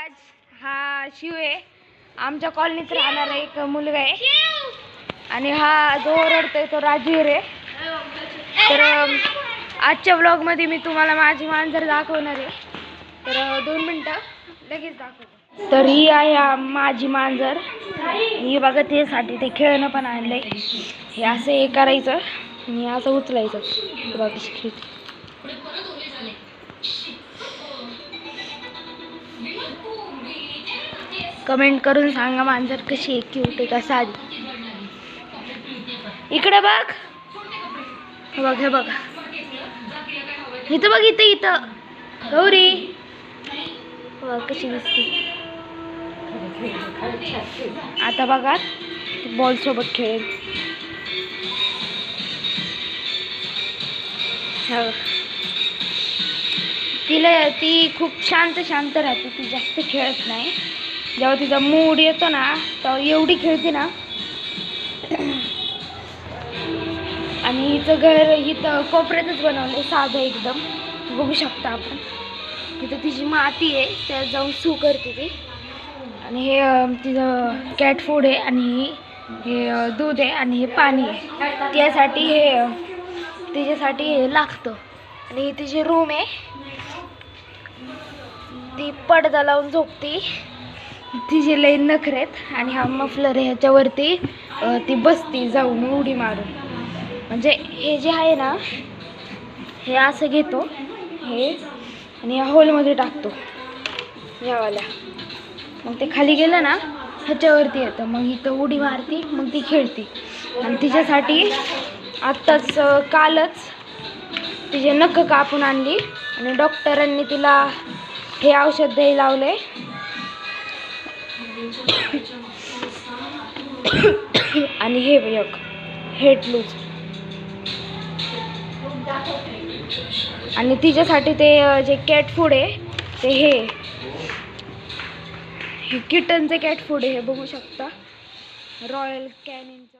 राज, हा शिव आहे. आमच्या कॉलनीत राहणारा एक मुलगा आहे आणि हा जो ओरडतोय तो राजवीर आहे. तर आजच्या व्लॉग मध्ये मी तुम्हाला माझी मांजर दाखवणार आहे. तर 2 मिनिटं लगेच दाखवतो. तर ही आहे माझी मांजर. ही बघा त्यासाठी ते खेळणं पण आणलंय. हे असं हे करायचं आणि असं उचलायचं. बघा कशी खेळते. कमेंट करून सांगा मांजर कशी आहे, क्यूट आहे का साधी. इकडे बघ, बघ हे बघा, इथं बघ, इथं इथं गौरी बघ कशी दिसते. आता बघा बॉल सोबत खेळेल. ती खूप शांत राहते. ती जास्त खेळत नाही. जेव्हा तिचा मूड येतो ना तेव्हा एवढी खेळते ना. आणि हिचं घर इथं कोपऱ्यातच बनवलं, साधं एकदम. बघू शकता आपण. इथं तिची माती आहे, त्यात जाऊन सू करते ती. आणि हे तिचं कॅट फूड आहे आणि हे दूध आहे आणि हे पाणी आहे. त्यासाठी हे तिच्यासाठी हे लागतं. आणि ही तिची रूम आहे. ती पडदा लावून झोपते. तिचे लई नखरेत. आणि हा मफलर आहे, ह्याच्यावरती ती बसती जाऊन उडी मारून. म्हणजे हे जे आहे ना, हे असं घेतो हे आणि या होलमध्ये टाकतो यावाल्या. मग ते खाली गेलं ना ह्याच्यावरती येतं. मग इथं उडी मारती, मग ती खेळती. आणि तिच्यासाठी आत्ताच कालच तिचे नख कापून आणली आणि डॉक्टरांनी तिला हे औषध द्यायला लावले. आणि हे एक हेड लूज. आणि तिच्यासाठी ते जे कॅट फूड आहे ते हे किटनचे कॅट फूड आहे. हे बघू शकता, रॉयल कॅनिनचं.